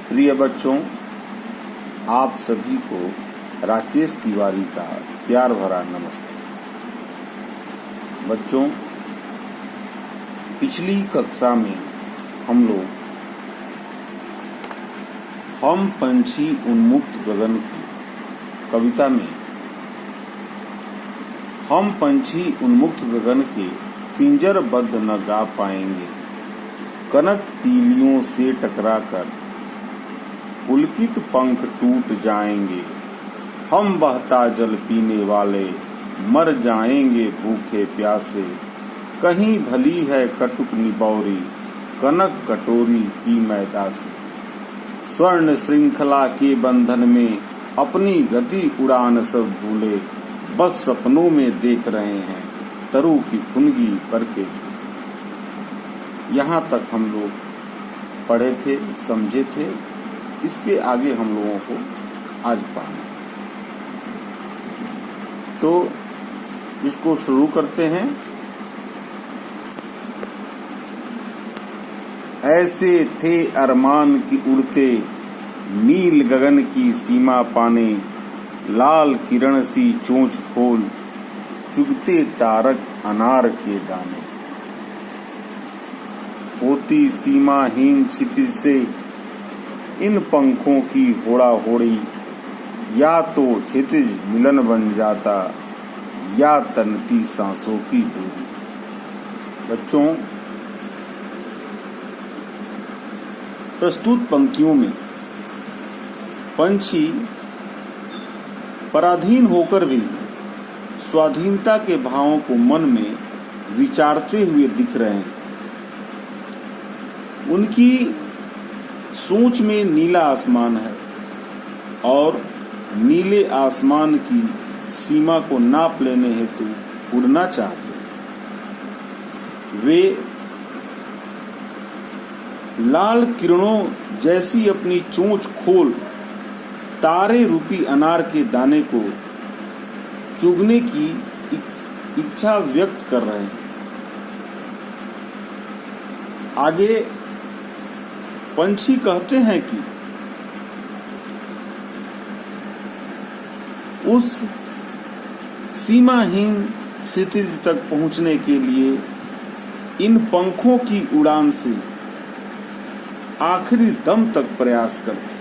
प्रिय बच्चों, आप सभी को राकेश तिवारी का प्यार भरा नमस्ते। बच्चों, पिछली कक्षा में हम लोग हम पंछी उन्मुक्त गगन की कविता में हम पंछी उन्मुक्त गगन के पिंजरबद्ध न गा पाएंगे, कनक तीलियों से टकराकर पुलकित पंख टूट जाएंगे। हम बहता जल पीने वाले मर जाएंगे भूखे प्यासे। कहीं भली है कटुक निबौरी कनक कटोरी की मैदा से। स्वर्ण श्रृंखला के बंधन में अपनी गति उड़ान सब भूले, बस सपनों में देख रहे हैं तरु की फुनगी पर के। यहाँ तक हम लोग पढ़े थे, समझे थे। इसके आगे हम लोगों को आज पढ़ना, तो इसको शुरू करते हैं। ऐसे थे अरमान की उड़ते नील गगन की सीमा पाने, लाल किरण सी चोंच खोल चुगते तारक अनार के दाने। होती सीमाहीन क्षितिज से इन पंखों की होड़ा होड़ी, या तो क्षितिज मिलन बन जाता या तनती सांसों की डोरी। बच्चों, प्रस्तुत पंक्तियों में पंछी पराधीन होकर भी स्वाधीनता के भावों को मन में विचारते हुए दिख रहे हैं। उनकी सोच में नीला आसमान है और नीले आसमान की सीमा को नाप लेने हेतु उड़ना चाहते हैं। वे लाल किरणों जैसी अपनी चोंच खोल तारे रूपी अनार के दाने को चुगने की इच्छा व्यक्त कर रहे हैं। आगे पंछी कहते हैं कि उस सीमाहीन क्षितिज तक पहुंचने के लिए इन पंखों की उड़ान से आखिरी दम तक प्रयास करते।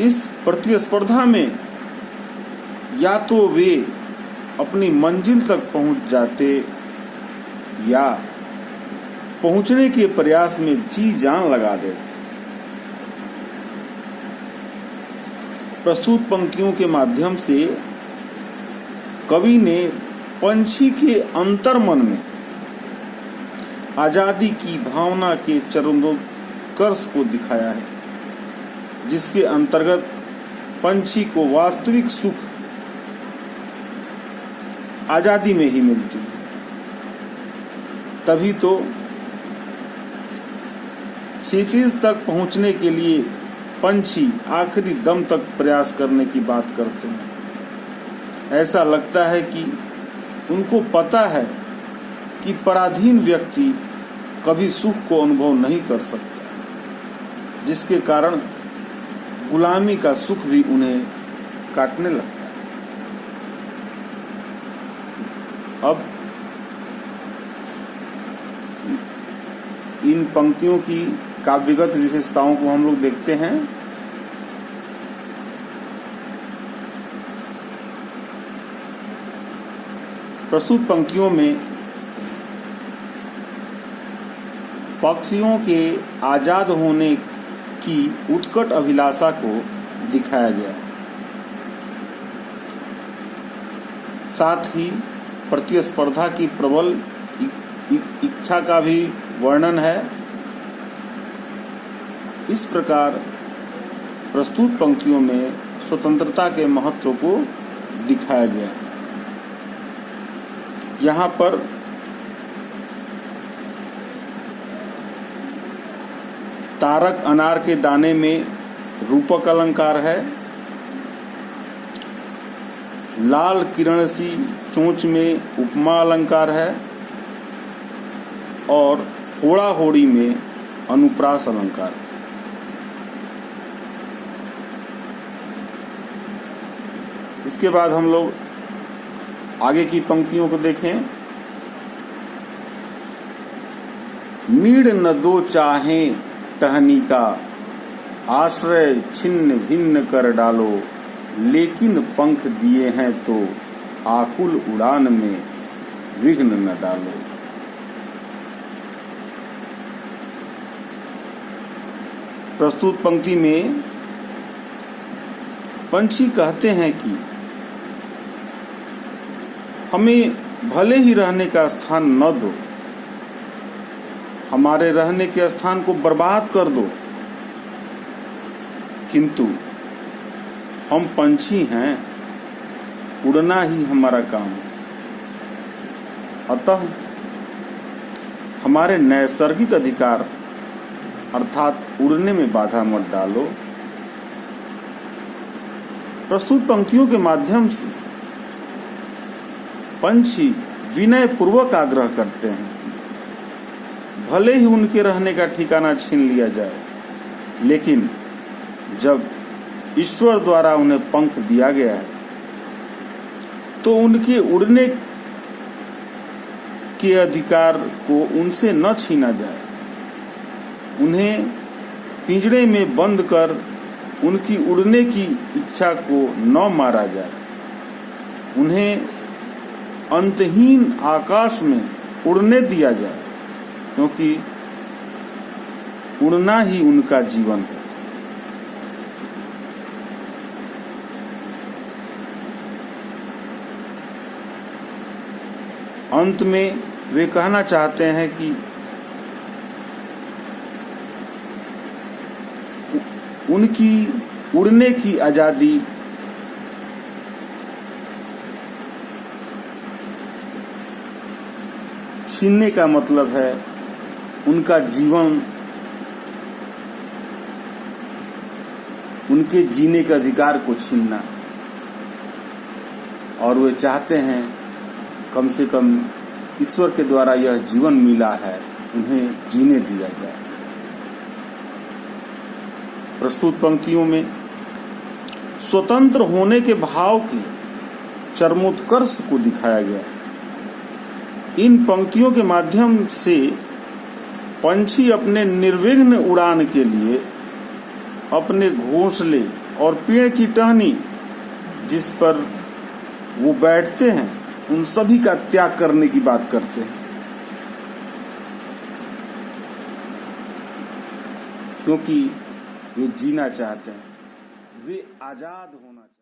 इस प्रतिस्पर्धा में या तो वे अपनी मंजिल तक पहुंच जाते या पहुंचने के प्रयास में जी जान लगा देते। प्रस्तुत पंक्तियों के माध्यम से कवि ने पंछी के अंतर्मन में आजादी की भावना के चरमोत्कर्ष को दिखाया है, जिसके अंतर्गत पंछी को वास्तविक सुख आजादी में ही मिलती है। तभी तो क्षितिज तक पहुंचने के लिए पंछी आखिरी दम तक प्रयास करने की बात करते हैं। ऐसा लगता है कि उनको पता है कि पराधीन व्यक्ति कभी सुख को अनुभव नहीं कर सकता, जिसके कारण गुलामी का सुख भी उन्हें काटने लगता है। अब इन पंक्तियों की काव्यगत विशेषताओं को हम लोग देखते हैं। प्रस्तुत पंक्तियों में पक्षियों के आजाद होने की उत्कट अभिलाषा को दिखाया गया है। साथ ही प्रतिस्पर्धा की प्रबल इच्छा का भी वर्णन है। इस प्रकार प्रस्तुत पंक्तियों में स्वतंत्रता के महत्व को दिखाया गया। यहाँ पर तारक अनार के दाने में रूपक अलंकार है। लाल किरण सी चोंच में उपमा अलंकार है और होड़ा होड़ी में अनुप्रास अलंकार। उसके बाद हम लोग आगे की पंक्तियों को देखें। नीड़ न दो चाहें टहनी का, आश्रय छिन्न भिन्न कर डालो, लेकिन पंख दिए हैं तो आकुल उड़ान में विघ्न न डालो। प्रस्तुत पंक्ति में पंछी कहते हैं कि हमें भले ही रहने का स्थान न दो, हमारे रहने के स्थान को बर्बाद कर दो, किंतु हम पंछी हैं, उड़ना ही हमारा काम है। अतः हमारे नैसर्गिक अधिकार अर्थात उड़ने में बाधा मत डालो। प्रस्तुत पंक्तियों के माध्यम से पंछी विनय पूर्वक आग्रह करते हैं कि भले ही उनके रहने का ठिकाना छीन लिया जाए, लेकिन जब ईश्वर द्वारा उन्हें पंख दिया गया है तो उनके उड़ने के अधिकार को उनसे न छीना जाए। उन्हें पिंजड़े में बंद कर उनकी उड़ने की इच्छा को न मारा जाए। उन्हें अंतहीन आकाश में उड़ने दिया जाए, क्योंकि उड़ना ही उनका जीवन है। अंत में वे कहना चाहते हैं कि उनकी उड़ने की आजादी छीनने का मतलब है उनका जीवन, उनके जीने के अधिकार को छीनना। और वे चाहते हैं कम से कम ईश्वर के द्वारा यह जीवन मिला है, उन्हें जीने दिया जाए। प्रस्तुत पंक्तियों में स्वतंत्र होने के भाव की चरमोत्कर्ष को दिखाया गया है। इन पंक्तियों के माध्यम से पंछी अपने निर्विघ्न उड़ान के लिए अपने घोंसले और पेड़ की टहनी जिस पर वो बैठते हैं उन सभी का त्याग करने की बात करते हैं, क्योंकि वे जीना चाहते हैं, वे आजाद होना चाहते हैं।